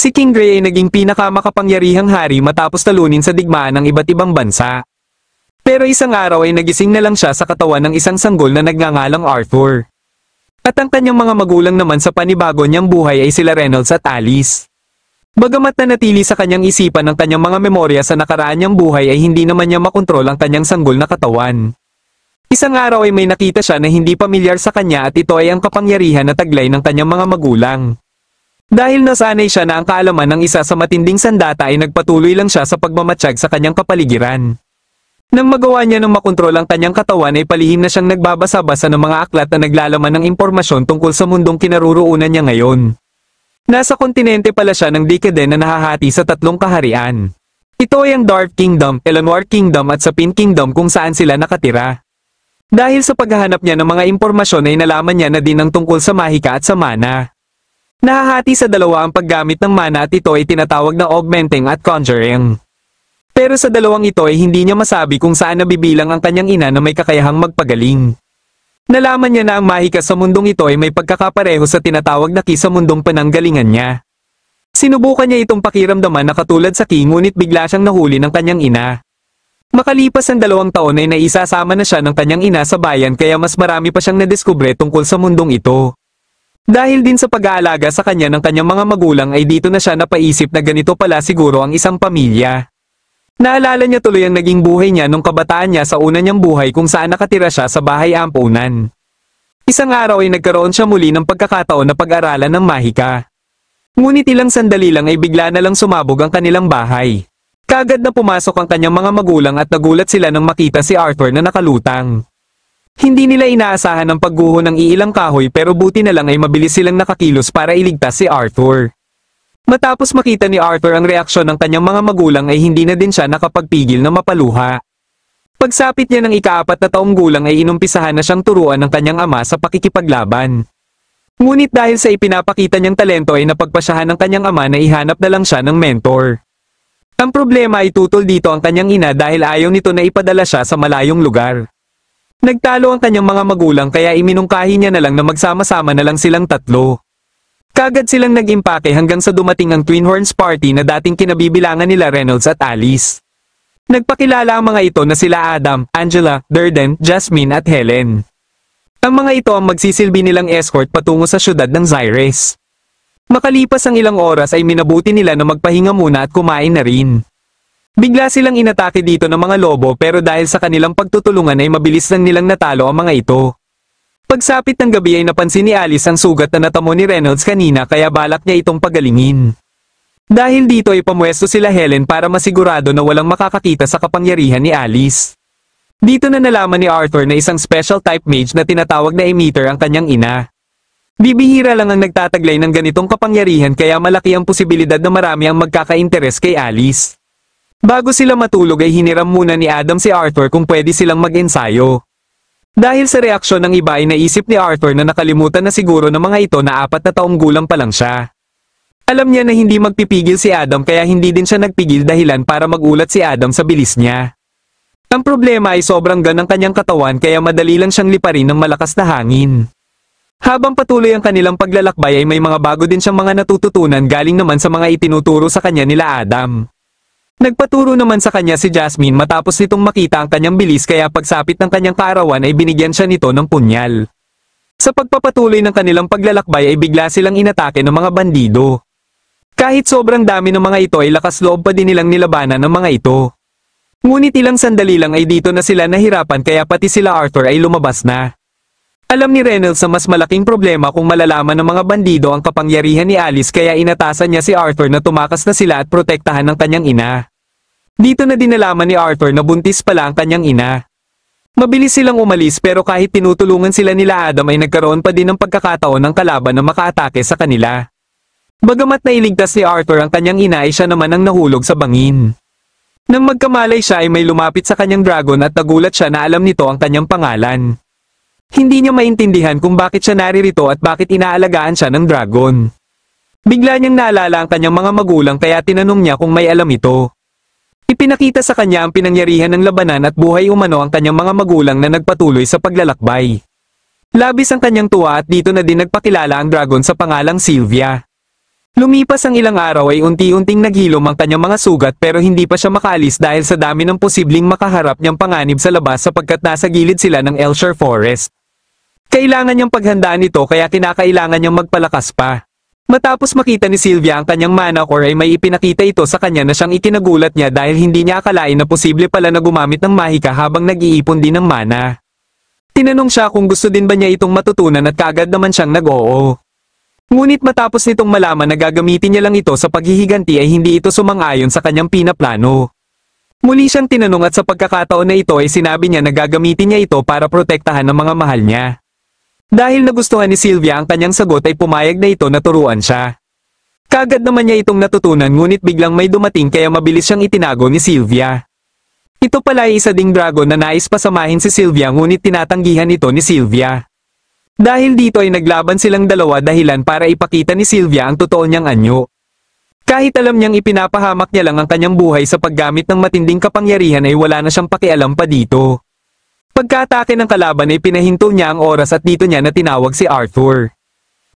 Si King Gray ay naging pinakamakapangyarihang hari matapos talunin sa digmaan ng iba't ibang bansa. Pero isang araw ay nagising na lang siya sa katawan ng isang sanggol na nagngangalang Arthur. At ang kanyang mga magulang naman sa panibago niyang buhay ay sila Reynolds at Alice. Bagamat nanatili sa kanyang isipan ang kanyang mga memorya sa nakaraan niyang buhay ay hindi naman niya makontrol ang kanyang sanggol na katawan. Isang araw ay may nakita siya na hindi pamilyar sa kanya at ito ay ang kapangyarihan na taglay ng kanyang mga magulang. Dahil nasanay siya na ang kaalaman ng isa sa matinding sandata ay nagpatuloy lang siya sa pagmamatsyag sa kanyang kapaligiran. Nang magawa niya ng makontrol ang kanyang katawan ay palihim na siyang nagbabasa-basa ng mga aklat na naglalaman ng impormasyon tungkol sa mundong kinaroroonan niya ngayon. Nasa kontinente pala siya ng Deceden na nahahati sa 3 kaharian. Ito ay ang Dark Kingdom, Eleanor Kingdom at Sapin Kingdom kung saan sila nakatira. Dahil sa paghahanap niya ng mga impormasyon ay nalaman niya na din ang tungkol sa mahika at sa mana. Nahahati sa dalawa ang paggamit ng mana at ito ay tinatawag na augmenting at conjuring. Pero sa dalawang ito ay hindi niya masabi kung saan nabibilang ang kanyang ina na may kakayahang magpagaling. Nalaman niya na ang mahika sa mundong ito ay may pagkakapareho sa tinatawag na ki sa mundong pananggalingan niya. Sinubukan niya itong pakiramdaman na katulad sa ki ngunit bigla siyang nahuli ng kanyang ina. Makalipas ang 2 taon ay naisasama na siya ng kanyang ina sa bayan kaya mas marami pa siyang nadiskubre tungkol sa mundong ito. Dahil din sa pag-aalaga sa kanya ng kanyang mga magulang ay dito na siya napaisip na ganito pala siguro ang isang pamilya. Naalala niya tuloy ang naging buhay niya nung kabataan niya sa una niyang buhay kung saan nakatira siya sa bahay ampunan. Isang araw ay nagkaroon siya muli ng pagkakataon na pag-aralan ng mahika. Ngunit ilang sandali lang ay bigla na lang sumabog ang kanilang bahay. Kaagad na pumasok ang kanyang mga magulang at nagulat sila nang makita si Arthur na nakalutang. Hindi nila inaasahan ang pagguho ng iilang kahoy pero buti na lang ay mabilis silang nakakilos para iligtas si Arthur. Matapos makita ni Arthur ang reaksyon ng kanyang mga magulang ay hindi na din siya nakapagpigil na mapaluha. Pagsapit niya ng ika-4 na taong gulang ay inumpisahan na siyang turuan ng kanyang ama sa pakikipaglaban. Ngunit dahil sa ipinapakita niyang talento ay napagpasyahan ng kanyang ama na ihanap na lang siya ng mentor. Ang problema ay tutol dito ang kanyang ina dahil ayaw nito na ipadala siya sa malayong lugar. Nagtalo ang kanyang mga magulang kaya iminungkahi niya na lang na magsama-sama na lang silang 3. Kaagad silang nag-impake hanggang sa dumating ang Twin Horns Party na dating kinabibilangan nila Reynolds at Alice. Nagpakilala ang mga ito na sila Adam, Angela, Durden, Jasmine at Helen. Ang mga ito ang magsisilbi nilang escort patungo sa syudad ng Xyres. Makalipas ang ilang oras ay minabuti nila na magpahinga muna at kumain na rin. Bigla silang inatake dito ng mga lobo pero dahil sa kanilang pagtutulungan ay mabilis lang nilang natalo ang mga ito. Pagsapit ng gabi ay napansin ni Alice ang sugat na natamo ni Reynolds kanina kaya balak niya itong pagalingin. Dahil dito ay pamwesto sila Helen para masigurado na walang makakakita sa kapangyarihan ni Alice. Dito na nalaman ni Arthur na isang special type mage na tinatawag na emitter ang kanyang ina. Bibihira lang ang nagtataglay ng ganitong kapangyarihan kaya malaki ang posibilidad na marami ang magkaka-interes kay Alice. Bago sila matulog ay hiniram muna ni Adam si Arthur kung pwede silang mag-ensayo. Dahil sa reaksyon ng iba ay naisip ni Arthur na nakalimutan na siguro ng mga ito na 4 na taong gulang pa lang siya. Alam niya na hindi magpipigil si Adam kaya hindi din siya nagpigil dahilan para magulat si Adam sa bilis niya. Ang problema ay sobrang gan ng kanyang katawan kaya madali lang siyang liparin ng malakas na hangin. Habang patuloy ang kanilang paglalakbay ay may mga bago din siyang mga natututunan galing naman sa mga itinuturo sa kanya nila Adam. Nagpaturo naman sa kanya si Jasmine matapos nitong makita ang kanyang bilis kaya pagsapit ng kanyang kaarawan ay binigyan siya nito ng punyal. Sa pagpapatuloy ng kanilang paglalakbay ay bigla silang inatake ng mga bandido. Kahit sobrang dami ng mga ito ay lakas loob pa din nilang nilabanan ng mga ito. Ngunit ilang sandali lang ay dito na sila nahirapan kaya pati sila Arthur ay lumabas na. Alam ni Reynolds na mas malaking problema kung malalaman ng mga bandido ang kapangyarihan ni Alice kaya inatasan niya si Arthur na tumakas na sila at protektahan ng kanyang ina. Dito na din nalaman ni Arthur na buntis pala ang kanyang ina. Mabilis silang umalis pero kahit tinutulungan sila nila Adam ay nagkaroon pa din ng pagkakataon ng kalaban na makaatake sa kanila. Bagamat nailigtas ni Arthur ang kanyang ina ay siya naman ang nahulog sa bangin. Nang magkamalay siya ay may lumapit sa kanyang dragon at nagulat siya na alam nito ang kanyang pangalan. Hindi niya maintindihan kung bakit siya naririto at bakit inaalagaan siya ng dragon. Bigla niyang naalala ang kanyang mga magulang kaya tinanong niya kung may alam ito. Ipinakita sa kanya ang pinangyarihan ng labanan at buhay umano ang kanyang mga magulang na nagpatuloy sa paglalakbay. Labis ang kanyang tuwa at dito na din nagpakilala ang dragon sa pangalang Sylvia. Lumipas ang ilang araw ay unti-unting naghilom ang kanyang mga sugat pero hindi pa siya makaalis dahil sa dami ng posibleng makaharap niyang panganib sa labas sapagkat nasa gilid sila ng Elshire Forest. Kailangan niyang paghandaan ito kaya kinakailangan niyang magpalakas pa. Matapos makita ni Sylvia ang kanyang mana core ay may ipinakita ito sa kanya na siyang ikinagulat niya dahil hindi niya akalain na posible pala na gumamit ng mahika habang nag-iipon din ng mana. Tinanong siya kung gusto din ba niya itong matutunan at kaagad naman siyang nag-oo. Ngunit matapos nitong malaman na gagamitin niya lang ito sa paghihiganti ay hindi ito sumang-ayon sa kanyang pinaplano. Muli siyang tinanong at sa pagkakataon na ito ay sinabi niya na gagamitin niya ito para protektahan ng mga mahal niya. Dahil nagustuhan ni Sylvia ang kanyang sagot ay pumayag na ito na turuan siya. Kaagad naman niya itong natutunan ngunit biglang may dumating kaya mabilis siyang itinago ni Sylvia. Ito pala ay isa ding dragon na nais pasamahin si Sylvia ngunit tinatanggihan ito ni Sylvia. Dahil dito ay naglaban silang dalawa dahilan para ipakita ni Sylvia ang totoo niyang anyo. Kahit alam niyang ipinapahamak niya lang ang kanyang buhay sa paggamit ng matinding kapangyarihan ay wala na siyang pakialam pa dito. Pagkaatake ng kalaban ay pinahinto niya ang oras at dito niya na tinawag si Arthur.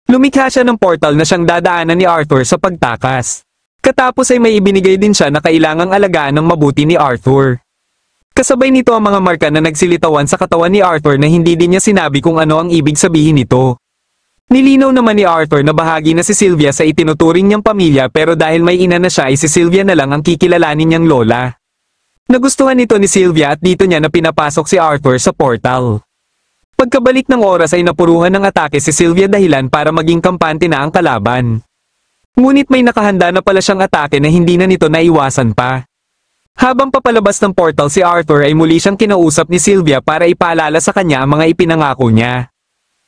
Lumikha siya ng portal na siyang dadaanan ni Arthur sa pagtakas. Katapos ay may ibinigay din siya na kailangang alagaan ng mabuti ni Arthur. Kasabay nito ang mga marka na nagsilitawan sa katawan ni Arthur na hindi din niya sinabi kung ano ang ibig sabihin nito. Nilinaw naman ni Arthur na bahagi na si Sylvia sa itinuturing niyang pamilya pero dahil may ina na siya ay si Sylvia na lang ang kikilalanin niyang lola. Nagustuhan nito ni Sylvia at dito niya na pinapasok si Arthur sa portal. Pagkabalik ng oras ay napuruhan ng atake si Sylvia dahilan para maging kampante na ang kalaban. Ngunit may nakahanda na pala siyang atake na hindi na nito naiwasan pa. Habang papalabas ng portal si Arthur ay muli siyang kinausap ni Sylvia para ipaalala sa kanya ang mga ipinangako niya.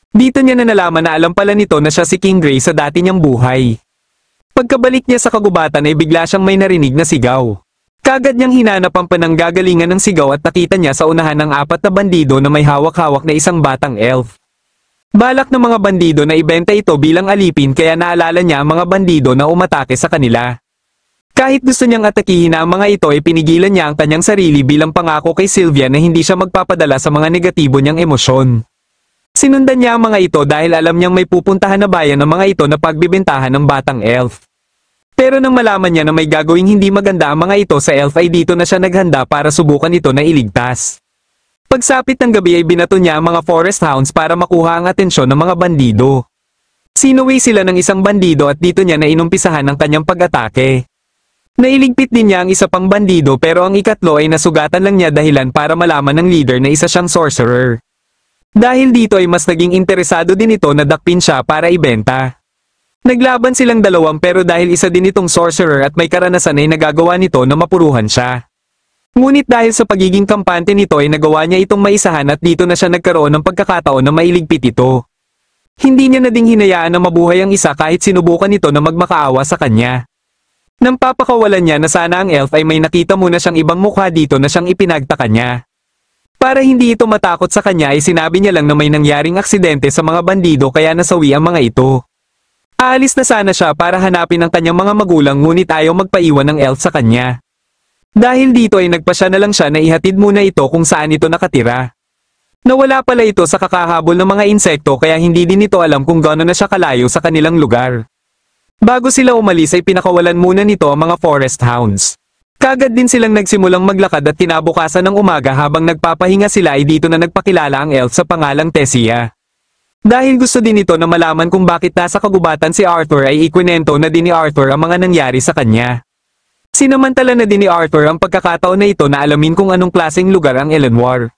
Dito niya na nalaman na alam pala nito na siya si King Gray sa dati niyang buhay. Pagkabalik niya sa kagubatan ay bigla siyang may narinig na sigaw. Kagad niyang hinanap ang pananggagalingan ng sigaw at nakita niya sa unahan ng 4 na bandido na may hawak-hawak na isang batang elf. Balak ng mga bandido na ibenta ito bilang alipin kaya naalala niya ang mga bandido na umatake sa kanila. Kahit gusto niyang atakihin na ang mga ito ay pinigilan niya ang kanyang sarili bilang pangako kay Sylvia na hindi siya magpapadala sa mga negatibo niyang emosyon. Sinundan niya ang mga ito dahil alam niyang may pupuntahan na bayan ng mga ito na pagbibentahan ng batang elf. Pero nang malaman niya na may gagawing hindi maganda ang mga ito sa elf ay dito na siya naghanda para subukan ito na iligtas. Pagsapit ng gabi ay binato niya ang mga forest hounds para makuha ang atensyon ng mga bandido. Sinuwi sila ng isang bandido at dito niya na inumpisahan ang kanyang pag-atake. Nailigpit din niya ang isa pang bandido pero ang ikatlo ay nasugatan lang niya dahilan para malaman ng leader na isa siyang sorcerer. Dahil dito ay mas naging interesado din ito na dakpin siya para ibenta. Naglaban silang dalawang pero dahil isa din itong sorcerer at may karanasan ay nagagawa nito na mapuruhan siya. Ngunit dahil sa pagiging kampante nito ay nagawa niya itong maisahan at dito na siya nagkaroon ng pagkakataon na mailigpit ito. Hindi niya na ding hinayaan na mabuhay ang isa kahit sinubukan nito na magmakaawa sa kanya. Nang papakawalan niya na sana ang elf ay may nakita muna siyang ibang mukha dito na siyang ipinagtaka niya. Para hindi ito matakot sa kanya ay sinabi niya lang na may nangyaring aksidente sa mga bandido kaya nasawi ang mga ito. Aalis na sana siya para hanapin ang kanyang mga magulang ngunit ayaw magpaiwan ng elf sa kanya. Dahil dito ay nagpasya na lang siya na ihatid muna ito kung saan ito nakatira. Nawala pala ito sa kakahabol ng mga insekto kaya hindi din ito alam kung gaano na siya kalayo sa kanilang lugar. Bago sila umalis ay pinakawalan muna nito ang mga forest hounds. Kagad din silang nagsimulang maglakad at kinabukasan ng umaga habang nagpapahinga sila ay dito na nagpakilala ang elf sa pangalang Tessia. Dahil gusto din ito na malaman kung bakit nasa kagubatan si Arthur ay ikwinento na din ni Arthur ang mga nangyari sa kanya. Sinamantala na din ni Arthur ang pagkakataon na ito na alamin kung anong klaseng lugar ang Eleanor.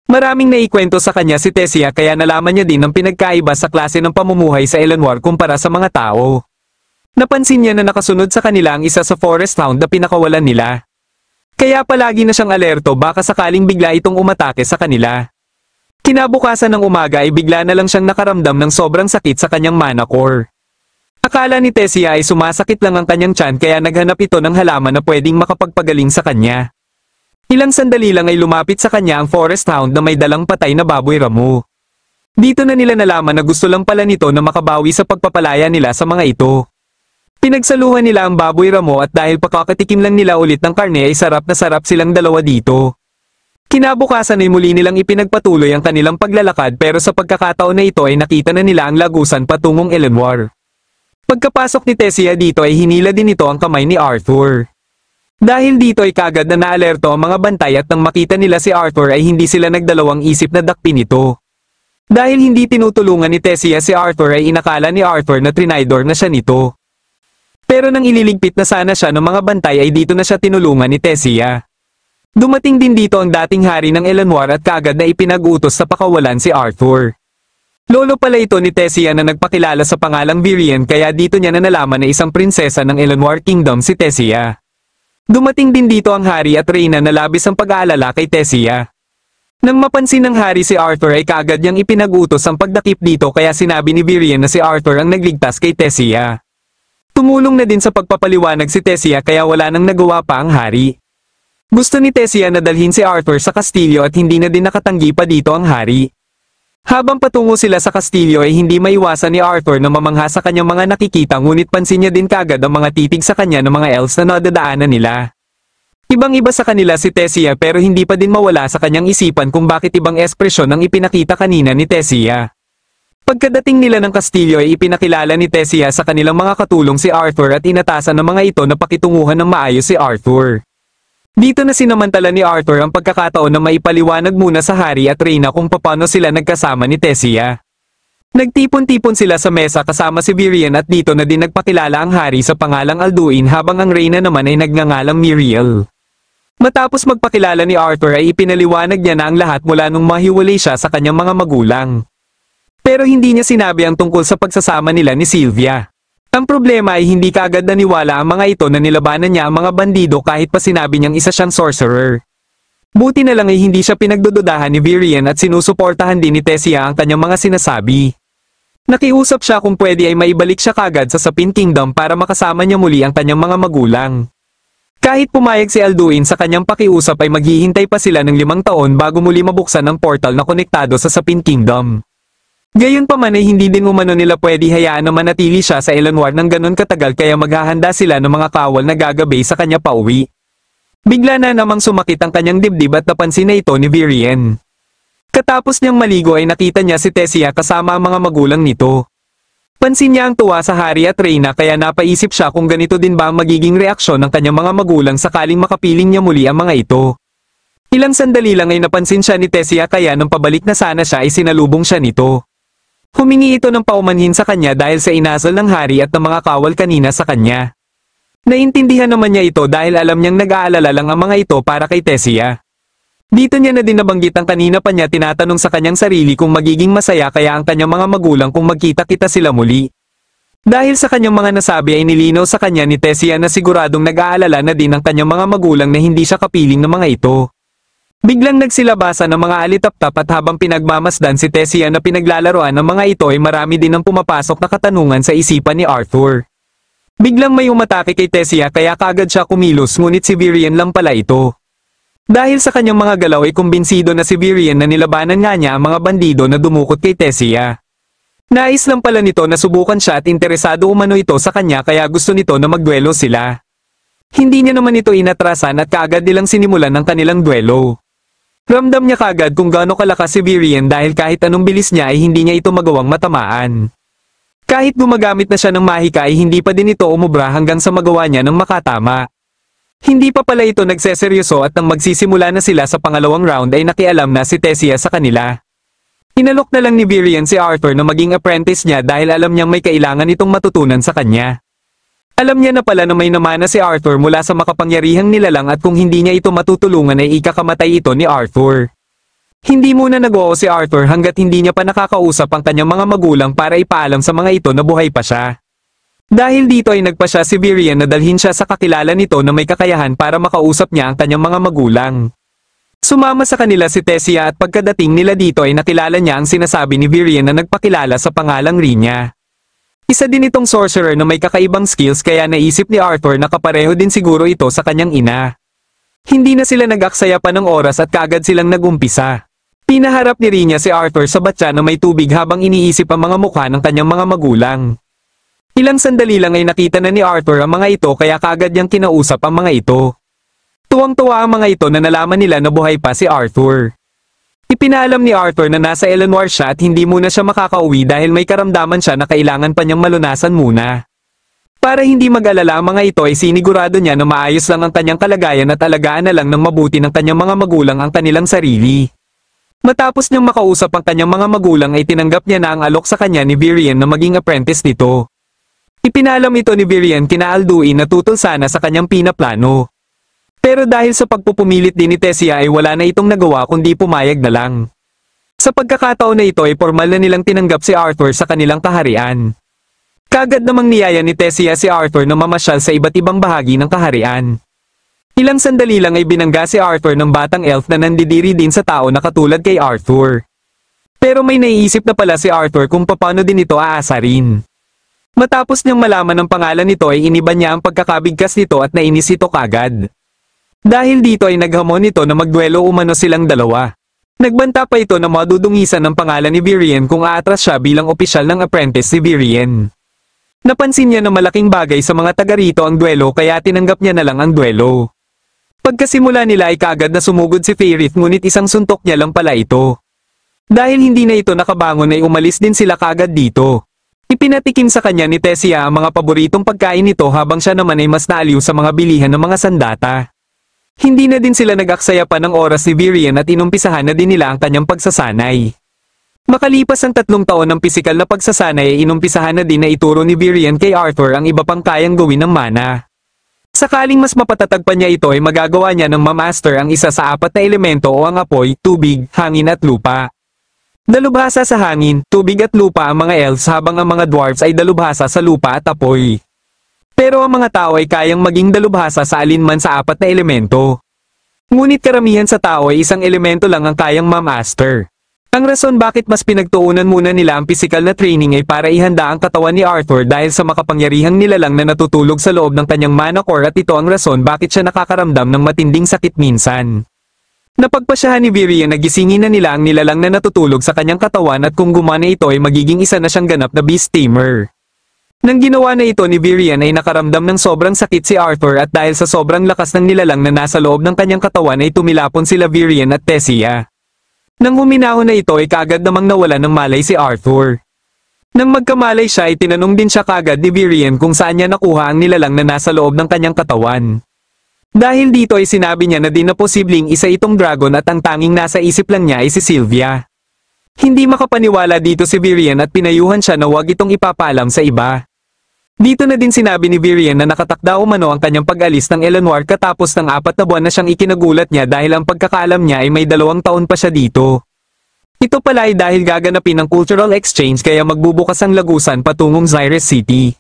Maraming naikwento sa kanya si Tessia kaya nalaman niya din ang pinagkaiba sa klase ng pamumuhay sa Eleanor kumpara sa mga tao. Napansin niya na nakasunod sa kanila ang isa sa forest hound na pinakawalan nila. Kaya palagi na siyang alerto baka sakaling bigla itong umatake sa kanila. Kinabukasan ng umaga ay bigla na lang siyang nakaramdam ng sobrang sakit sa kanyang mana core. Akala ni Tessia ay sumasakit lang ang kanyang tiyan kaya naghanap ito ng halaman na pwedeng makapagpagaling sa kanya. Ilang sandali lang ay lumapit sa kanya ang forest hound na may dalang patay na baboy ramo. Dito na nila nalaman na gusto lang pala nito na makabawi sa pagpapalaya nila sa mga ito. Pinagsaluhan nila ang baboy ramo at dahil pakakatikim lang nila ulit ng karne ay sarap na sarap silang dalawa dito. Kinabukasan ay muli nilang ipinagpatuloy ang kanilang paglalakad pero sa pagkakataon na ito ay nakita na nila ang lagusan patungong Eleanor. Pagkapasok ni Tessia dito ay hinila din ito ang kamay ni Arthur. Dahil dito ay kagad na naalerto ang mga bantay at nang makita nila si Arthur ay hindi sila nagdalawang isip na dakpin ito. Dahil hindi tinutulungan ni Tessia si Arthur ay inakala ni Arthur na trinidor na siya nito. Pero nang ililigpit na sana siya ng mga bantay ay dito na siya tinulungan ni Tessia. Dumating din dito ang dating hari ng Elenoir at kaagad na ipinag-utos sa pakawalan si Arthur. Lolo pala ito ni Tessia na nagpakilala sa pangalang Virian kaya dito niya na nalaman na isang prinsesa ng Elenoir Kingdom si Tessia. Dumating din dito ang hari at reyna na labis ang pag-aalala kay Tessia. Nang mapansin ng hari si Arthur ay kaagad niyang ipinag-utos ang pagdakip dito kaya sinabi ni Virian na si Arthur ang nagligtas kay Tessia. Tumulong na din sa pagpapaliwanag si Tessia kaya wala nang nagawa pa ang hari. Gusto ni Tessia na dalhin si Arthur sa kastilyo at hindi na din nakatanggi pa dito ang hari. Habang patungo sila sa kastilyo ay hindi maiwasan ni Arthur na mamangha sa kanyang mga nakikita ngunit pansin niya din kaagad ang mga titig sa kanya ng mga elves na nadadaanan nila. Ibang-iba sa kanila si Tessia pero hindi pa din mawala sa kanyang isipan kung bakit ibang ekspresyon ang ipinakita kanina ni Tessia. Pagkadating nila ng kastilyo ay ipinakilala ni Tessia sa kanilang mga katulong si Arthur at inatasan ng mga ito na pakitunguhan ng maayos si Arthur. Dito na sinamantala ni Arthur ang pagkakataon na maipaliwanag muna sa hari at reyna kung paano sila nagkasama ni Tessia. Nagtipon-tipon sila sa mesa kasama si Virian at dito na din nagpakilala ang hari sa pangalang Alduin habang ang reyna naman ay nagngangalang Miriel. Matapos magpakilala ni Arthur ay ipinaliwanag niya na ang lahat mula nung mahiwalay siya sa kanyang mga magulang. Pero hindi niya sinabi ang tungkol sa pagsasama nila ni Sylvia. Ang problema ay hindi kaagad naniwala ang mga ito na nilabanan niya ang mga bandido kahit pa sinabi niyang isa siyang sorcerer. Buti na lang ay hindi siya pinagdududahan ni Virian at sinusuportahan din ni Tessia ang kanyang mga sinasabi. Nakiusap siya kung pwede ay maibalik siya kagad sa Sapin Kingdom para makasama niya muli ang kanyang mga magulang. Kahit pumayag si Alduin sa kanyang pakiusap ay maghihintay pa sila ng 5 taon bago muli mabuksan ang portal na konektado sa Sapin Kingdom. Gayunpaman ay hindi din umano nila pwede hayaan na manatili siya sa Elenoir ng ganon katagal kaya maghahanda sila ng mga kawal na gagabay sa kanya pauwi. Bigla na namang sumakit ang kanyang dibdib at napansin na ito ni Virian. Katapos niyang maligo ay nakita niya si Tessia kasama ang mga magulang nito. Pansin niya ang tuwa sa hari at reyna kaya napaisip siya kung ganito din ba ang magiging reaksyon ng kanyang mga magulang sakaling makapiling niya muli ang mga ito. Ilang sandali lang ay napansin siya ni Tessia kaya nang pabalik na sana siya ay sinalubong siya nito. Humingi ito ng paumanhin sa kanya dahil sa inasal ng hari at ng mga kawal kanina sa kanya. Naintindihan naman niya ito dahil alam niyang nag-aalala lang ang mga ito para kay Tessia. Dito niya na din nabanggit ang kanina pa niya tinatanong sa kanyang sarili kung magiging masaya kaya ang kanyang mga magulang kung magkita-kita sila muli. Dahil sa kanyang mga nasabi ay nilinaw sa kanya ni Tessia na siguradong nag-aalala na din ang kanyang mga magulang na hindi siya kapiling ng mga ito. Biglang nagsilabasan ng mga alitap-tap at habang pinagmamasdan si Tessia na pinaglalaroan ng mga ito ay marami din ang pumapasok na katanungan sa isipan ni Arthur. Biglang may umatake kay Tessia kaya kaagad siya kumilos ngunit si Virian lang pala ito. Dahil sa kanyang mga galaw ay kumbinsido na si Virian na nilabanan nga niya ang mga bandido na dumukot kay Tessia. Nais lang pala nito na subukan siya at interesado umano ito sa kanya kaya gusto nito na magduelo sila. Hindi niya naman ito inatrasan at kaagad nilang sinimulan ng kanilang duelo. Ramdam niya kagad kung gaano kalakas si Virian dahil kahit anong bilis niya ay hindi niya ito magawang matamaan. Kahit gumagamit na siya ng mahika ay hindi pa din ito umubra hanggang sa magawa niya ng makatama. Hindi pa pala ito nagseseryoso at nang magsisimula na sila sa pangalawang round ay nakialam na si Tessia sa kanila. Inalok na lang ni Virian si Arthur na maging apprentice niya dahil alam niyang may kailangan itong matutunan sa kanya. Alam niya na pala na may namana si Arthur mula sa makapangyarihang nilalang at kung hindi niya ito matutulungan ay ikakamatay ito ni Arthur. Hindi muna nag-oo si Arthur hanggat hindi niya pa nakakausap ang kanyang mga magulang para ipaalam sa mga ito na buhay pa siya. Dahil dito ay nagpa siya si Virian na dalhin siya sa kakilala nito na may kakayahan para makausap niya ang kanyang mga magulang. Sumama sa kanila si Tessia at pagkadating nila dito ay nakilala niya ang sinasabi ni Virian na nagpakilala sa pangalang Rina. Isa din itong sorcerer na may kakaibang skills kaya naisip ni Arthur na kapareho din siguro ito sa kanyang ina. Hindi na sila nag-aksaya pa ng oras at kaagad silang nag-umpisa. Pinaharap ni Rina si Arthur sa batya na may tubig habang iniisip ang mga mukha ng kanyang mga magulang. Ilang sandali lang ay nakita na ni Arthur ang mga ito kaya kaagad niyang kinausap ang mga ito. Tuwang-tuwa ang mga ito na nalaman nila na buhay pa si Arthur. Ipinaalam ni Arthur na nasa Elenoir siya at hindi muna siya makakauwi dahil may karamdaman siya na kailangan pa niyang malunasan muna. Para hindi mag-alala ang mga ito ay sinigurado niya na maayos lang ang kanyang kalagayan at alagaan na lang ng mabuti ng kanyang mga magulang ang kanilang sarili. Matapos niyang makausap ang kanyang mga magulang ay tinanggap niya na ang alok sa kanya ni Virian na maging apprentice nito. Ipinalam ito ni Virian kina Alduin na tutol sana sa kanyang pinaplano. Pero dahil sa pagpupumilit din ni Tessia ay wala na itong nagawa kundi pumayag na lang. Sa pagkakataon na ito ay formal na nilang tinanggap si Arthur sa kanilang kaharian. Kagad namang niyaya ni Tessia si Arthur na mamasyal sa iba't ibang bahagi ng kaharian. Ilang sandali lang ay binangga si Arthur ng batang elf na nandidiri din sa tao na katulad kay Arthur. Pero may naiisip na pala si Arthur kung paano din ito aasarin. Matapos niyang malaman ang pangalan nito ay iniba niya ang pagkakabigkas nito at nainis ito kagad. Dahil dito ay naghamon nito na magduelo umano silang dalawa. Nagbanta pa ito na madudungisan ng pangalan ni Virian kung aatras siya bilang opisyal ng apprentice si Virian. Napansin niya na malaking bagay sa mga taga rito ang duelo kaya tinanggap niya na lang ang duelo. Pagkasimula nila ay kaagad na sumugod si Fairith ngunit isang suntok niya lang pala ito. Dahil hindi na ito nakabangon ay umalis din sila kaagad dito. Ipinatikim sa kanya ni Tessia ang mga paboritong pagkain nito habang siya naman ay mas naaliw sa mga bilihan ng mga sandata. Hindi na din sila nag-aksaya pa ng oras ni Virian at inumpisahan na din nila ang kanyang pagsasanay. Makalipas ang 3 taon ng pisikal na pagsasanay ay inumpisahan na din na ituro ni Virian kay Arthur ang iba pang kayang gawin ng mana. Sakaling mas mapatatag pa niya ito ay magagawa niya ng mamaster ang isa sa 4 na elemento o ang apoy, tubig, hangin at lupa. Dalubhasa sa hangin, tubig at lupa ang mga elves habang ang mga dwarfs ay dalubhasa sa lupa at apoy. Pero ang mga tao ay kayang maging dalubhasa sa alinman sa 4 na elemento. Ngunit karamihan sa tao ay isang elemento lang ang kayang mamaster. Ang rason bakit mas pinagtuunan muna nila ang pisikal na training ay para ihanda ang katawan ni Arthur dahil sa makapangyarihang nilalang na natutulog sa loob ng kanyang mana core at ito ang rason bakit siya nakakaramdam ng matinding sakit minsan. Napagpasyahan ni Virian na gisingin na nila ang nilalang na natutulog sa kanyang katawan at kung gumana ito ay magiging isa na siyang ganap na beast tamer. Nang ginawa na ito ni Virian ay nakaramdam ng sobrang sakit si Arthur at dahil sa sobrang lakas ng nilalang na nasa loob ng kanyang katawan ay tumilapon sila Virian at Tessia. Nang huminahon na ito ay kaagad namang nawala ng malay si Arthur. Nang magkamalay siya ay tinanong din siya kaagad ni Virian kung saan niya nakuha ang nilalang na nasa loob ng kanyang katawan. Dahil dito ay sinabi niya na di na posibleng isa itong dragon at ang tanging nasa isip lang niya ay si Sylvia. Hindi makapaniwala dito si Virian at pinayuhan siya na huwag itong ipapaalam sa iba. Dito na din sinabi ni Virian na nakatakda umano ang kanyang pag-alis ng Eleanor katapos ng 4 na buwan na siyang ikinagulat niya dahil ang pagkakaalam niya ay may 2 taon pa siya dito. Ito pala ay dahil gaganapin ang cultural exchange kaya magbubukas ang lagusan patungong Xyrus City.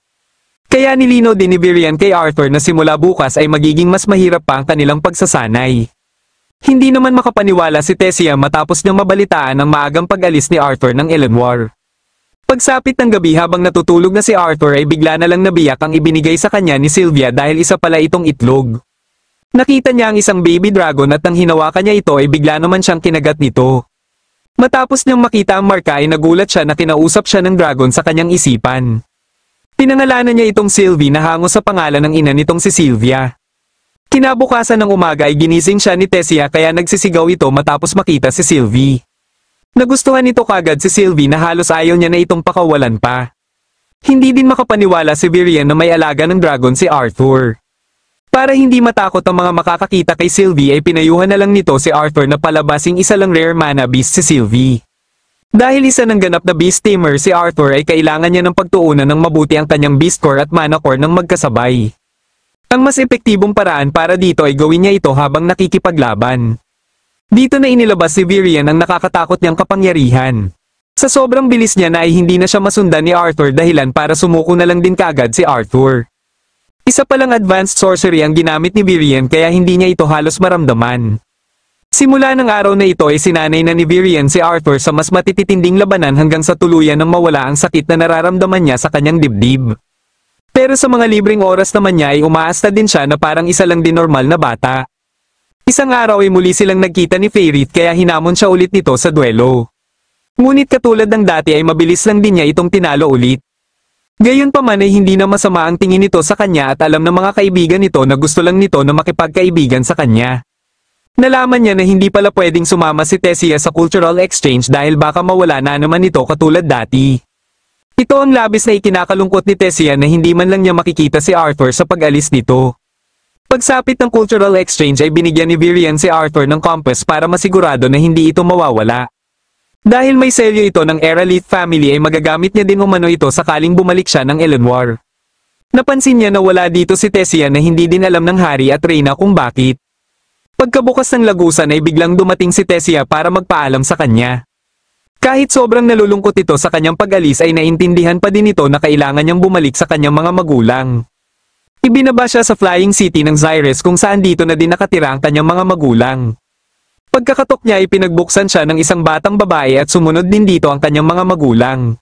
Kaya nilinaw din ni Virian kay Arthur na simula bukas ay magiging mas mahirap pa ang kanilang pagsasanay. Hindi naman makapaniwala si Tessia matapos niyang mabalitaan ang maagang pag-alis ni Arthur ng Eleanor. Pagsapit ng gabi habang natutulog na si Arthur ay bigla na lang nabiyak ang ibinigay sa kanya ni Sylvia dahil isa pala itong itlog. Nakita niya ang isang baby dragon at nang hinawakan niya ito ay bigla naman siyang kinagat nito. Matapos niyang makita ang marka ay nagulat siya na kinausap siya ng dragon sa kanyang isipan. Pinangalanan niya itong Sylvie na hango sa pangalan ng ina nitong si Sylvia. Kinabukasan ng umaga ay ginising siya ni Tessia kaya nagsisigaw ito matapos makita si Sylvie. Nagustuhan nito kagad si Sylvie na halos ayaw niya na itong pakawalan pa. Hindi din makapaniwala si Virian na may alaga ng dragon si Arthur. Para hindi matakot ang mga makakakita kay Sylvie ay pinayuhan na lang nito si Arthur na palabasing isa lang rare mana beast si Sylvie. Dahil isa ng ganap na beast tamer si Arthur ay kailangan niya ng pagtuunan ng mabuti ang kanyang beast core at mana core ng magkasabay. Ang mas epektibong paraan para dito ay gawin niya ito habang nakikipaglaban. Dito na inilabas si Virian ang nakakatakot niyang kapangyarihan. Sa sobrang bilis niya na ay hindi na siya masundan ni Arthur dahilan para sumuko na lang din kaagad si Arthur. Isa palang advanced sorcery ang ginamit ni Virian kaya hindi niya ito halos maramdaman. Simula ng araw na ito ay sinanay na ni Virian si Arthur sa mas matititinding labanan hanggang sa tuluyan ng mawala ang sakit na nararamdaman niya sa kanyang dibdib. Pero sa mga libreng oras naman niya ay umaasta din siya na parang isa lang din normal na bata. Isang araw ay muli silang nagkita ni Fairith kaya hinamon siya ulit nito sa duelo. Ngunit katulad ng dati ay mabilis lang din niya itong tinalo ulit. Gayunpaman ay hindi na masama ang tingin nito sa kanya at alam ng mga kaibigan nito na gusto lang nito na makipagkaibigan sa kanya. Nalaman niya na hindi pala pwedeng sumama si Tessia sa cultural exchange dahil baka mawala na naman ito katulad dati. Ito ang labis na ikinakalungkot ni Tessia na hindi man lang niya makikita si Arthur sa pag-alis nito. Pagsapit ng cultural exchange ay binigyan ni Virian si Arthur ng compass para masigurado na hindi ito mawawala. Dahil may selyo ito ng Eralith family ay magagamit niya din umano ito sakaling bumalik siya ng Eleanor. Napansin niya na wala dito si Tessia na hindi din alam ng Hari at Reyna kung bakit. Pagkabukas ng lagusan ay biglang dumating si Tessia para magpaalam sa kanya. Kahit sobrang nalulungkot ito sa kanyang pag-alis ay naintindihan pa din ito na kailangan niyang bumalik sa kanyang mga magulang. Ibinaba siya sa Flying City ng Xyres kung saan dito na din nakatira ang kanyang mga magulang. Pagkakatok niya ay pinagbuksan siya ng isang batang babae at sumunod din dito ang kanyang mga magulang.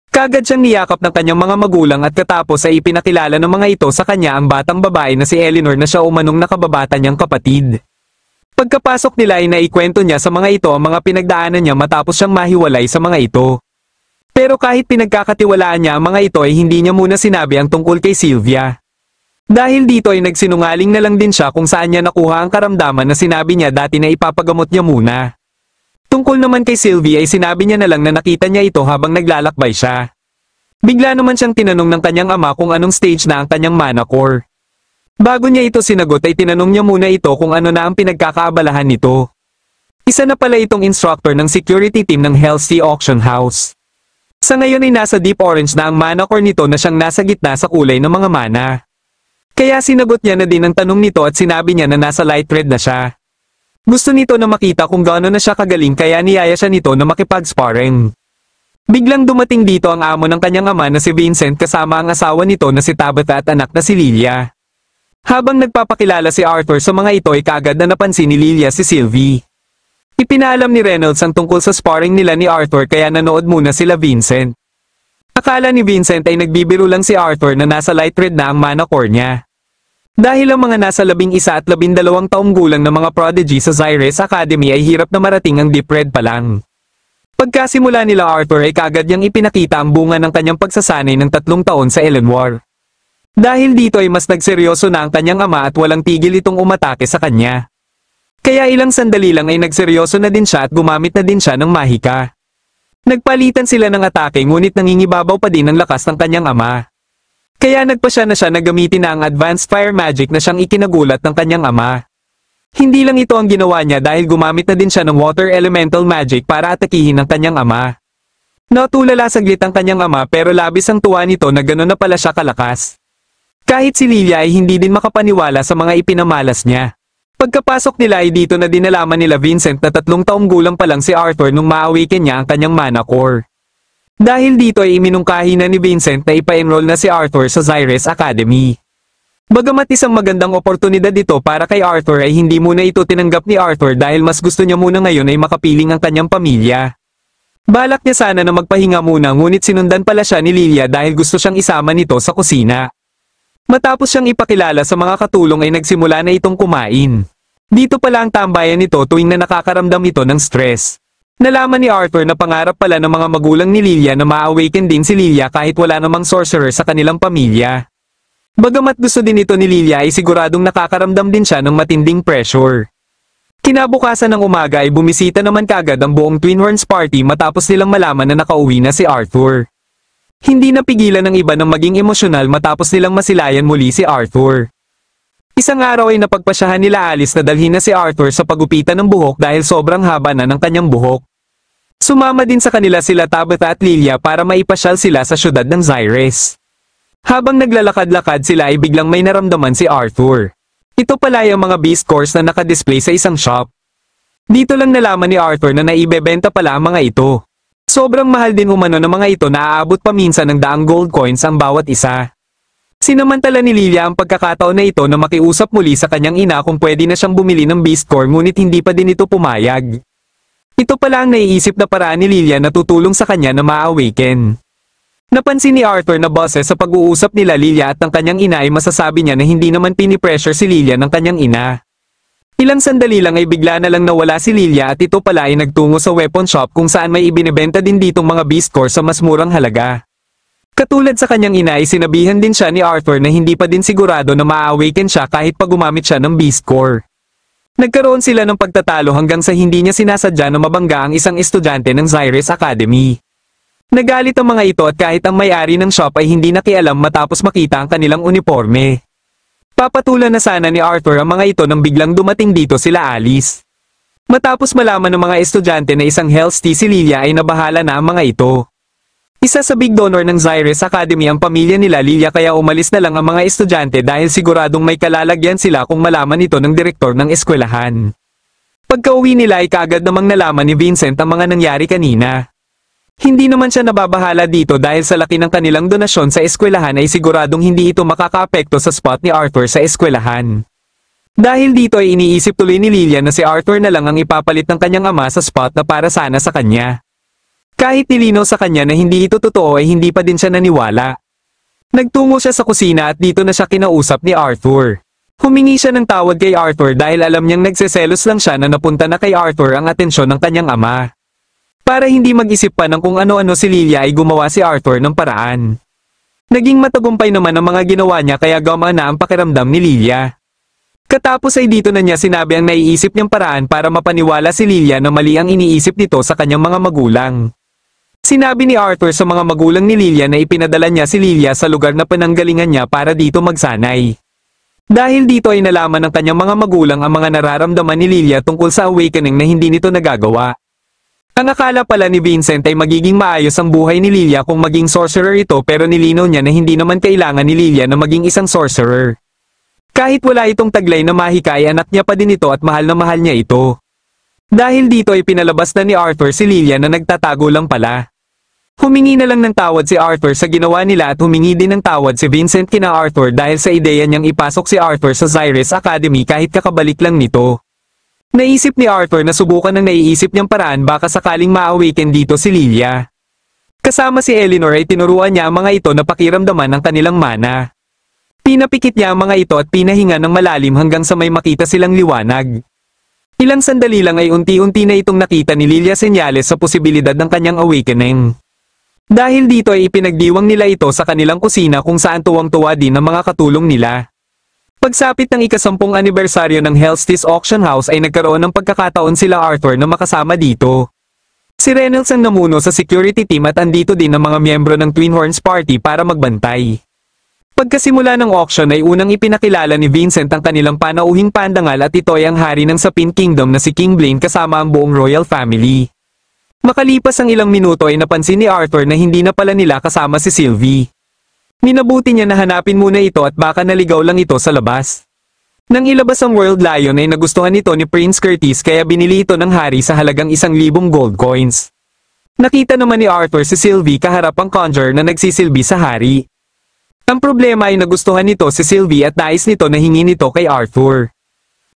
Kagad siyang niyakap ng kanyang mga magulang at katapos ay ipinakilala ng mga ito sa kanya ang batang babae na si Eleanor na siya umanong nakababata niyang kapatid. Pagkapasok nila ay naikwento niya sa mga ito ang mga pinagdaanan niya matapos siyang mahiwalay sa mga ito. Pero kahit pinagkakatiwalaan niya ang mga ito ay hindi niya muna sinabi ang tungkol kay Sylvia. Dahil dito ay nagsinungaling na lang din siya kung saan niya nakuha ang karamdaman na sinabi niya dati na ipapagamot niya muna. Tungkol naman kay Sylvie ay sinabi niya na lang na nakita niya ito habang naglalakbay siya. Bigla naman siyang tinanong ng kanyang ama kung anong stage na ang kanyang mana core. Bago niya ito sinagot ay tinanong niya muna ito kung ano na ang pinagkakaabalahan nito. Isa na pala itong instructor ng security team ng Hellsea Auction House. Sa ngayon ay nasa deep orange na ang mana core nito na siyang nasa gitna sa kulay ng mga mana. Kaya sinagot niya na din ang tanong nito at sinabi niya na nasa light red na siya. Gusto nito na makita kung gaano na siya kagaling kaya niyaya siya nito na makipag-sparring. Biglang dumating dito ang amo ng kanyang ama na si Vincent kasama ang asawa nito na si Tabitha at anak na si Lilia. Habang nagpapakilala si Arthur sa mga ito ay kaagad na napansin ni Lilia si Sylvie. Ipinaalam ni Reynolds ang tungkol sa sparring nila ni Arthur kaya nanood muna sila Vincent. Akala ni Vincent ay nagbibiro lang si Arthur na nasa light red na ang mana core niya. Dahil ang mga nasa 11 at 12 taong gulang na mga prodigy sa Xyres Academy ay hirap na marating ang deep red pa lang. Pagkasimula nila Arthur ay kaagad niyang ipinakita ang bunga ng kanyang pagsasanay ng 3 taon sa Eleanor. Dahil dito ay mas nagseryoso na ang kanyang ama at walang tigil itong umatake sa kanya. Kaya ilang sandali lang ay nagseryoso na din siya at gumamit na din siya ng mahika. Nagpalitan sila ng atake ngunit nangingibabaw pa din ang lakas ng kanyang ama. Kaya nagpasya na siya na gamitin na ang advanced fire magic na siyang ikinagulat ng kanyang ama. Hindi lang ito ang ginawa niya dahil gumamit na din siya ng water elemental magic para atakihin ang kanyang ama. Natulala saglit ang kanyang ama pero labis ang tuwa nito na gano'n na pala siya kalakas. Kahit si Lilia ay hindi din makapaniwala sa mga ipinamalas niya. Pagkapasok nila ay dito na dinalaman nila Vincent na 3 taong gulang pa lang si Arthur nung ma-awaken niya ang kanyang mana core. Dahil dito ay iminungkahi na ni Vincent na ipa-enroll na si Arthur sa Xyres Academy. Bagamat isang magandang oportunidad ito para kay Arthur ay hindi muna ito tinanggap ni Arthur dahil mas gusto niya muna ngayon ay makapiling ang kanyang pamilya. Balak niya sana na magpahinga muna ngunit sinundan pala siya ni Lilia dahil gusto siyang isama nito sa kusina. Matapos siyang ipakilala sa mga katulong ay nagsimula na itong kumain. Dito pala ang tambayan nito tuwing na nakakaramdam ito ng stress. Nalaman ni Arthur na pangarap pala ng mga magulang ni Lilia na ma-awaken din si Lilia kahit wala namang sorcerer sa kanilang pamilya. Bagamat gusto din ito ni Lilia ay siguradong nakakaramdam din siya ng matinding pressure. Kinabukasan ng umaga ay bumisita naman kaagad ang buong Twin Horns Party matapos nilang malaman na nakauwi na si Arthur. Hindi napigilan ng iba ng maging emosyonal matapos nilang masilayan muli si Arthur. Isang araw ay napagpasyahan nila Alice na dalhin na si Arthur sa pagupitan ng buhok dahil sobrang haba na ng kanyang buhok. Sumama din sa kanila sila Tabitha at Lilia para maipasyal sila sa syudad ng Xyres. Habang naglalakad-lakad sila ay biglang may naramdaman si Arthur. Ito pala yung mga beast cores na nakadisplay sa isang shop. Dito lang nalaman ni Arthur na naibebenta pala ang mga ito. Sobrang mahal din umano ng mga ito na aabot pa minsan ng daang gold coins ang bawat isa. Sinamantala ni Lilia ang pagkakataon na ito na makiusap muli sa kanyang ina kung pwede na siyang bumili ng beast core ngunit hindi pa din ito pumayag. Ito pala ang naiisip na paraan ni Lilia na tutulong sa kanya na ma-awaken. Napansin ni Arthur na boses sa pag-uusap nila Lilia at ng kanyang ina ay masasabi niya na hindi naman pinipressure si Lilia ng kanyang ina. Ilang sandali lang ay bigla na lang nawala si Lilia at ito pala ay nagtungo sa weapon shop kung saan may ibinebenta din ditong mga beast core sa mas murang halaga. Katulad sa kanyang ina ay sinabihan din siya ni Arthur na hindi pa din sigurado na ma-awaken siya kahit pa gumamit siya ng beast core. Nagkaroon sila ng pagtatalo hanggang sa hindi niya sinasadya na mabangga ang isang estudyante ng Xyres Academy. Nagalit ang mga ito at kahit ang may-ari ng shop ay hindi nakialam matapos makita ang kanilang uniforme. Papatulan na sana ni Arthur ang mga ito nang biglang dumating dito sila Alice. Matapos malaman ng mga estudyante na isang health tea si Lilia ay nabahala na ang mga ito. Isa sa big donor ng Zyrus Academy ang pamilya nila Lilia kaya umalis na lang ang mga estudyante dahil siguradong may kalalagyan sila kung malaman ito ng direktor ng eskwelahan. Pagka-uwi nila ay kaagad namang nalaman ni Vincent ang mga nangyari kanina. Hindi naman siya nababahala dito dahil sa laki ng kanilang donasyon sa eskwelahan ay siguradong hindi ito makakaapekto sa spot ni Arthur sa eskwelahan. Dahil dito ay iniisip tuloy ni Lilia na si Arthur na lang ang ipapalit ng kanyang ama sa spot na para sana sa kanya. Kahit nilinaw sa kanya na hindi ito totoo ay hindi pa din siya naniwala. Nagtungo siya sa kusina at dito na siya kinausap ni Arthur. Humingi siya ng tawad kay Arthur dahil alam niyang nagseselos lang siya na napunta na kay Arthur ang atensyon ng kanyang ama. Para hindi mag-isip pa ng kung ano-ano si Lilia ay gumawa si Arthur ng paraan. Naging matagumpay naman ang mga ginawa niya kaya gumana ang pakiramdam ni Lilia. Katapos ay dito na niya sinabi ang naiisip niyang paraan para mapaniwala si Lilia na mali ang iniisip nito sa kanyang mga magulang. Sinabi ni Arthur sa mga magulang ni Lilia na ipinadala niya si Lilia sa lugar na pananggalingan niya para dito magsanay. Dahil dito ay nalaman ng kanyang mga magulang ang mga nararamdaman ni Lilia tungkol sa awakening na hindi nito nagagawa. Ang akala pala ni Vincent ay magiging maayos ang buhay ni Lilia kung maging sorcerer ito pero nilinaw niya na hindi naman kailangan ni Lilia na maging isang sorcerer. Kahit wala itong taglay na mahika ay anak niya pa din ito at mahal na mahal niya ito. Dahil dito ay pinalabas na ni Arthur si Lilia na nagtatago lang pala. Humingi na lang ng tawad si Arthur sa ginawa nila at humingi din ng tawad si Vincent kina Arthur dahil sa ideya niyang ipasok si Arthur sa Zyrus Academy kahit kakabalik lang nito. Naisip ni Arthur na subukan ng naiisip niyang paraan baka sakaling ma-awaken dito si Lilia. Kasama si Eleanor ay tinuruan niya ang mga ito na pakiramdaman ang kanilang mana. Pinapikit niya ang mga ito at pinahinga ng malalim hanggang sa may makita silang liwanag. Ilang sandali lang ay unti-unti na itong nakita ni Lilia senyales sa posibilidad ng kanyang awakening. Dahil dito ay ipinagdiwang nila ito sa kanilang kusina kung saan tuwang-tuwa din ang mga katulong nila. Pagsapit ng ika-10 anibersaryo ng Hellstis Auction House ay nagkaroon ng pagkakataon sila Arthur na makasama dito. Si Reynolds ang namuno sa security team at andito din ang mga miyembro ng Twin Horns Party para magbantay. Pagkasimula ng auction ay unang ipinakilala ni Vincent ang kanilang panauhing pandangal at ito ay ang hari ng Sapin Kingdom na si King Blaine kasama ang buong royal family. Makalipas ang ilang minuto ay napansin ni Arthur na hindi na pala nila kasama si Sylvie. Minabuti niya na hanapin muna ito at baka naligaw lang ito sa labas. Nang ilabas ang World Lion ay nagustuhan ito ni Prince Curtis kaya binili ito ng hari sa halagang 1,000 gold coins. Nakita naman ni Arthur si Sylvie kaharap ang conjurer na nagsisilbi sa hari. Ang problema ay nagustuhan nito si Sylvie at nais nito na hingin ito kay Arthur.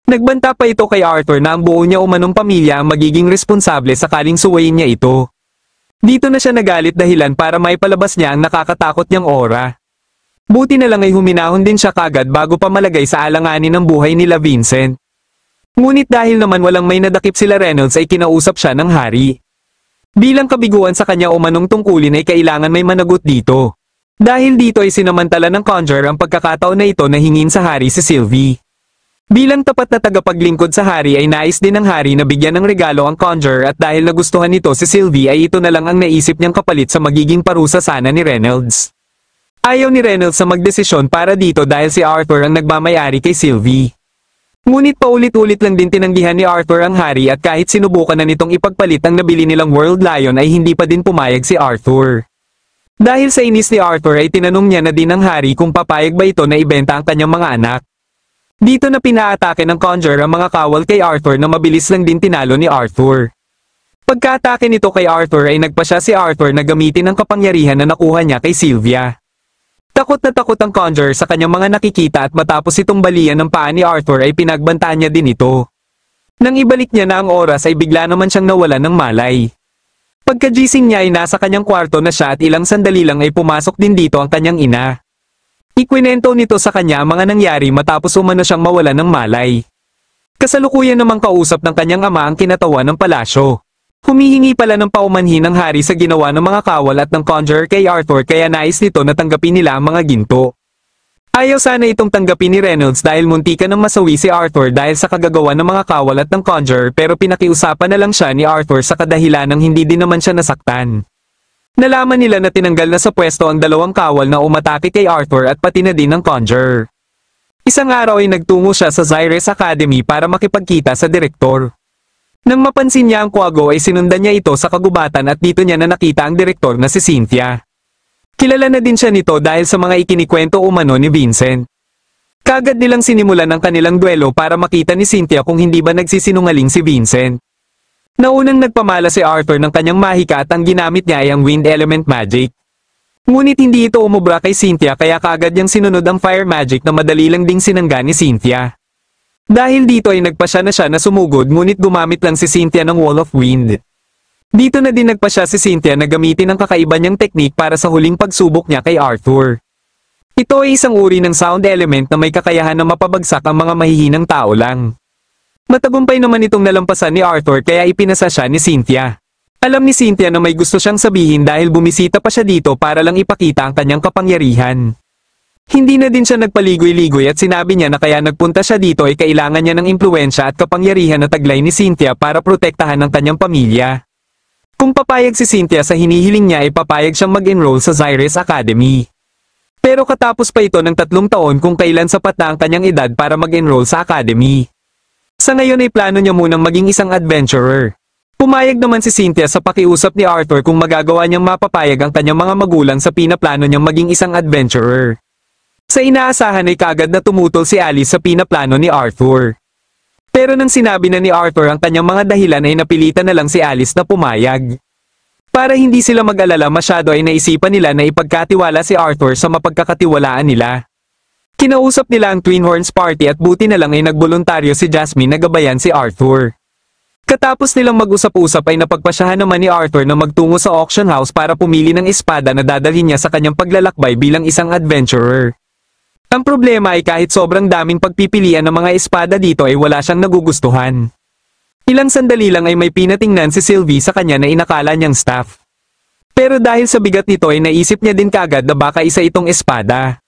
Nagbanta pa ito kay Arthur na ang buo niya umanong pamilya ang magiging responsable sakaling suwayin niya ito. Dito na siya nagalit dahilan para maipalabas niya ang nakakatakot niyang aura. Buti na lang ay huminahon din siya kagad bago pa malagay sa alanganin ng buhay nila Vincent. Ngunit dahil naman walang may nadakip sila Reynolds ay kinausap siya ng hari. Bilang kabiguan sa kanya umanong tungkulin ay kailangan may managot dito. Dahil dito ay sinamantala ng conjurer ang pagkakataon na ito na hingin sa hari si Sylvie. Bilang tapat na tagapaglingkod sa hari ay nais din ng hari na bigyan ng regalo ang conjurer at dahil nagustuhan nito si Sylvie ay ito na lang ang naisip niyang kapalit sa magiging parusa sana ni Reynolds. Ayaw ni Reynolds na magdesisyon para dito dahil si Arthur ang nagmamayari kay Sylvie. Ngunit paulit-ulit lang din tinanggihan ni Arthur ang hari at kahit sinubukan na nitong ipagpalit ang nabili nilang World Lion ay hindi pa din pumayag si Arthur. Dahil sa inis ni Arthur ay tinanong niya na din ng hari kung papayag ba ito na ibenta ang kanyang mga anak. Dito na pinaatake ng conjurer ang mga kawal kay Arthur na mabilis lang din tinalo ni Arthur. Pagkaatake nito kay Arthur ay nagpasya si Arthur na gamitin ang kapangyarihan na nakuha niya kay Sylvia. Takot na takot ang conjurer sa kanyang mga nakikita at matapos itong balian ng paa ni Arthur ay pinagbantaan niya din ito. Nang ibalik niya na ang oras ay bigla naman siyang nawalan ng malay. Pagkagising niya ay nasa kanyang kwarto na siya at ilang sandali lang ay pumasok din dito ang kanyang ina. Ikwinento nito sa kanya ang mga nangyari matapos umano siyang mawalan ng malay. Kasalukuyan namang kausap ng kanyang ama ang kinatawan ng palasyo. Humihingi pala ng paumanhin ng hari sa ginawa ng mga kawal at ng conjurer kay Arthur kaya nais nito na tanggapin nila ang mga ginto. Ayaw sana itong tanggapin ni Reynolds dahil muntikan ng masawi si Arthur dahil sa kagagawa ng mga kawal at ng conjurer pero pinakiusapan na lang siya ni Arthur sa kadahilan ng hindi din naman siya nasaktan. Nalaman nila na tinanggal na sa pwesto ang dalawang kawal na umatake kay Arthur at pati na din ng Conjurer. Isang araw ay nagtungo siya sa Zyrus Academy para makipagkita sa direktor. Nang mapansin niya ang Quago ay sinundan niya ito sa kagubatan at dito niya na nakita ang direktor na si Cynthia. Kilala na din siya nito dahil sa mga ikinikwento umano ni Vincent. Kaagad nilang sinimulan ang kanilang duelo para makita ni Cynthia kung hindi ba nagsisinungaling si Vincent. Naunang nagpamala si Arthur ng kanyang mahika at ang ginamit niya ay ang wind element magic. Ngunit hindi ito umubra kay Cynthia kaya kaagad niyang sinunod ang fire magic na madali lang ding sinangga ni Cynthia. Dahil dito ay nagpasya na siya na sumugod ngunit gumamit lang si Cynthia ng wall of wind. Dito na din nagpasya si Cynthia na gamitin ang kakaiba niyang teknik para sa huling pagsubok niya kay Arthur. Ito ay isang uri ng sound element na may kakayahan na mapabagsak ang mga mahihinang tao lang. Matagumpay naman itong nalampasan ni Arthur kaya ipinasa siya ni Cynthia. Alam ni Cynthia na may gusto siyang sabihin dahil bumisita pa siya dito para lang ipakita ang kanyang kapangyarihan. Hindi na din siya nagpaligoy-ligoy at sinabi niya na kaya nagpunta siya dito ay kailangan niya ng impluwensya at kapangyarihan na taglay ni Cynthia para protektahan ang kanyang pamilya. Kung papayag si Cynthia sa hinihiling niya ay papayag siyang mag-enroll sa Zyrus Academy. Pero katapos pa ito ng 3 taon kung kailan sapat na ang kanyang edad para mag-enroll sa academy. Sa ngayon ay plano niya munang maging isang adventurer. Pumayag naman si Cynthia sa pakiusap ni Arthur kung magagawa niyang mapapayag ang kanyang mga magulang sa pinaplano niyang maging isang adventurer. Sa inaasahan ay kaagad na tumutol si Alice sa pinaplano ni Arthur. Pero nang sinabi na ni Arthur ang kanyang mga dahilan ay napilitan na lang si Alice na pumayag. Para hindi sila mag-alala masyado ay naisipan nila na ipagkatiwala si Arthur sa mapagkakatiwalaan nila. Kinausap nila ang Twin Horns Party at buti na lang ay nagboluntaryo si Jasmine na gabayan si Arthur. Katapos nilang mag-usap-usap ay napagpasyahan naman ni Arthur na magtungo sa auction house para pumili ng espada na dadalhin niya sa kanyang paglalakbay bilang isang adventurer. Ang problema ay kahit sobrang daming pagpipilian ng mga espada dito ay wala siyang nagugustuhan. Ilang sandali lang ay may pinatingnan si Sylvie sa kanya na inakala niyang staff. Pero dahil sa bigat nito ay naisip niya din kaagad na baka isa itong espada.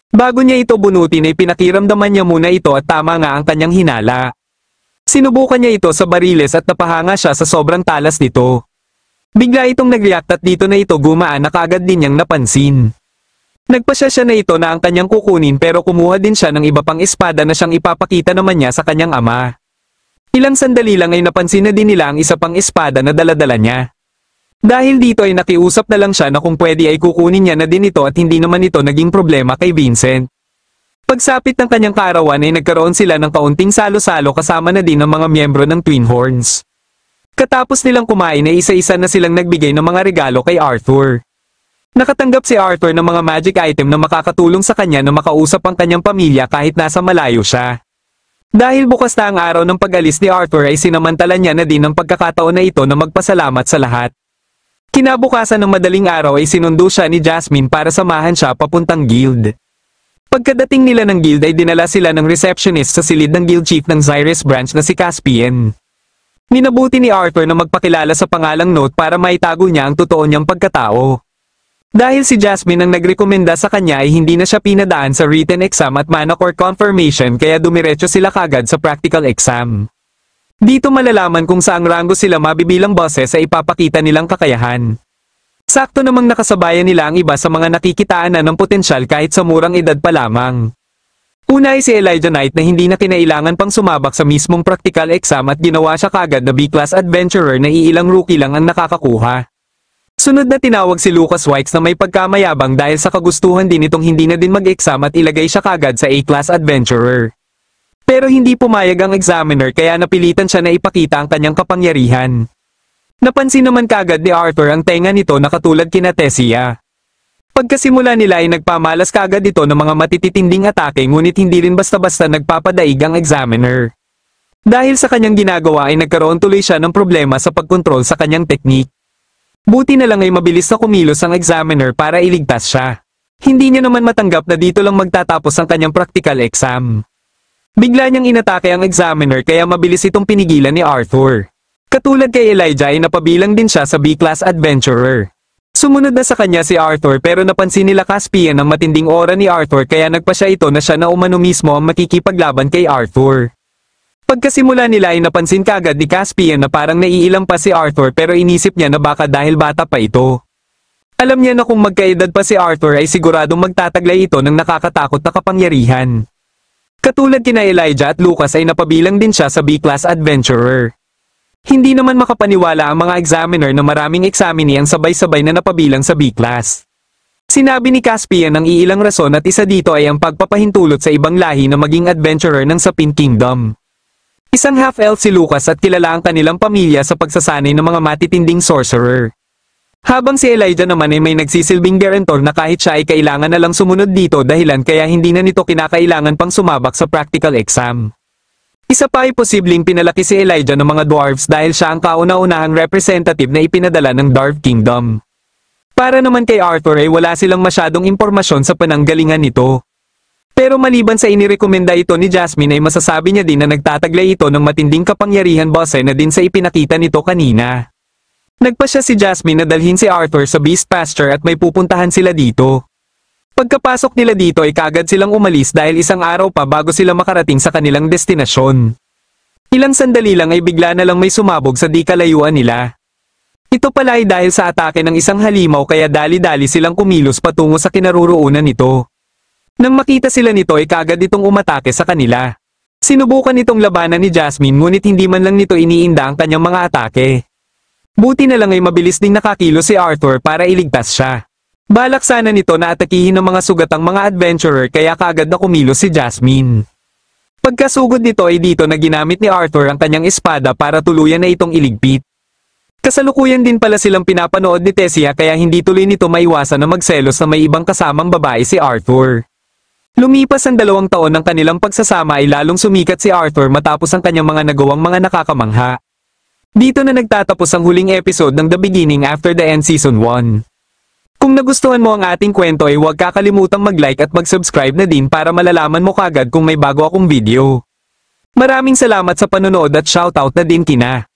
Bago niya ito bunutin ay pinakiramdaman niya muna ito at tama nga ang kanyang hinala. Sinubukan niya ito sa bariles at napahanga siya sa sobrang talas nito. Bigla itong nag-react at dito na ito gumaan na kaagad din niyang napansin. Nagpasya siya na ito na ang kanyang kukunin pero kumuha din siya ng iba pang espada na siyang ipapakita naman niya sa kanyang ama. Ilang sandali lang ay napansin na din nila ang isa pang espada na daladala niya. Dahil dito ay nakiusap na lang siya na kung pwede ay kukunin niya na din ito at hindi naman ito naging problema kay Vincent. Pagsapit ng kanyang kaarawan ay nagkaroon sila ng kaunting salo-salo kasama na din ng mga miyembro ng Twin Horns. Katapos nilang kumain ay isa-isa na silang nagbigay ng mga regalo kay Arthur. Nakatanggap si Arthur ng mga magic item na makakatulong sa kanya na makausap ang kanyang pamilya kahit nasa malayo siya. Dahil bukas na ang araw ng pag-alis ni Arthur ay sinamantala niya na din ang pagkakataon na ito na magpasalamat sa lahat. Kinabukasan ng madaling araw ay sinundo siya ni Jasmine para samahan siya papuntang guild. Pagkadating nila ng guild ay dinala sila ng receptionist sa silid ng guild chief ng Zyrus branch na si Caspian. Minabuti ni Arthur na magpakilala sa pangalang Note para maitago niya ang totoo niyang pagkatao. Dahil si Jasmine ang nagrekomenda sa kanya ay hindi na siya pinadaan sa written exam at mana court confirmation kaya dumiretso sila kagad sa practical exam. Dito malalaman kung saang ranggo sila mabibilang boses sa ipapakita nilang kakayahan. Sakto namang nakasabayan nila ang iba sa mga nakikitaan na ng potensyal kahit sa murang edad pa lamang. Una ay si Elijah Knight na hindi na kinailangan pang sumabak sa mismong practical exam at ginawa siya kagad na B-class adventurer na iilang rookie lang ang nakakakuha. Sunod na tinawag si Lucas Wikes na may pagkamayabang dahil sa kagustuhan din itong hindi na din mag-exam at ilagay siya kagad sa A-class adventurer. Pero hindi pumayag ang examiner kaya napilitan siya na ipakita ang kanyang kapangyarihan. Napansin naman kagad ni Arthur ang tenga nito na katulad kina Tessia. Pagkasimula nila ay nagpamalas kagad ito ng mga matititinding atake ngunit hindi rin basta-basta nagpapadaig ang examiner. Dahil sa kanyang ginagawa ay nagkaroon tuloy siya ng problema sa pagkontrol sa kanyang teknik. Buti na lang ay mabilis na kumilos ang examiner para iligtas siya. Hindi niya naman matanggap na dito lang magtatapos ang kanyang practical exam. Bigla niyang inatake ang examiner kaya mabilis itong pinigilan ni Arthur. Katulad kay Elijah ay napabilang din siya sa B-class adventurer. Sumunod na sa kanya si Arthur pero napansin nila Caspian ang matinding aura ni Arthur kaya nagpasya ito na siya na umano mismo ang makikipaglaban kay Arthur. Pagkasimula nila ay napansin kagad ni Caspian na parang naiilang pa si Arthur pero inisip niya na baka dahil bata pa ito. Alam niya na kung magkaedad pa si Arthur ay siguradong magtataglay ito ng nakakatakot na kapangyarihan. Katulad kina Elijah at Lucas ay napabilang din siya sa B-class adventurer. Hindi naman makapaniwala ang mga examiner na maraming examinee ang sabay-sabay na napabilang sa B-class. Sinabi ni Caspian ang iilang rason at isa dito ay ang pagpapahintulot sa ibang lahi na maging adventurer ng Sapin Kingdom. Isang half-elf si Lucas at kilala ang kanilang pamilya sa pagsasanay ng mga matitinding sorcerer. Habang si Elijah naman ay may nagsisilbing guarantor na kahit siya ay kailangan na lang sumunod dito dahilan kaya hindi na nito kinakailangan pang sumabak sa practical exam. Isa pa ay posibleng pinalaki si Elijah ng mga dwarves dahil siya ang kauna-unahang representative na ipinadala ng Dwarf Kingdom. Para naman kay Arthur ay wala silang masyadong impormasyon sa pananggalingan nito. Pero maliban sa inirekomenda ito ni Jasmine ay masasabi niya din na nagtataglay ito ng matinding kapangyarihan base na din sa ipinakita nito kanina. Nagpasya si Jasmine na dalhin si Arthur sa Beast Pasture at may pupuntahan sila dito. Pagkapasok nila dito ay kaagad silang umalis dahil isang araw pa bago sila makarating sa kanilang destinasyon. Ilang sandali lang ay bigla na lang may sumabog sa di kalayuan nila. Ito pala ay dahil sa atake ng isang halimaw kaya dali-dali silang kumilos patungo sa kinaroroonan nito. Nang makita sila nito ay kaagad itong umatake sa kanila. Sinubukan itong labanan ni Jasmine ngunit hindi man lang nito iniinda ang kanyang mga atake. Buti na lang ay mabilis ding nakakilo si Arthur para iligtas siya. Balak sana nito na atakihin ng mga sugatang mga adventurer kaya kaagad na kumilos si Jasmine. Pagkasugod nito ay dito na ginamit ni Arthur ang kanyang espada para tuluyan na itong iligpit. Kasalukuyan din pala silang pinapanood ni Tessia kaya hindi tuloy nito maiwasan na magselos na may ibang kasamang babae si Arthur. Lumipas ang 2 taon ng kanilang pagsasama ay lalong sumikat si Arthur matapos ang kanyang mga nagawang mga nakakamangha. Dito na nagtatapos ang huling episode ng The Beginning After the End Season 1. Kung nagustuhan mo ang ating kwento ay huwag kakalimutang mag-like at mag-subscribe na din para malalaman mo kagad kung may bago akong video. Maraming salamat sa panonood at shoutout na din kina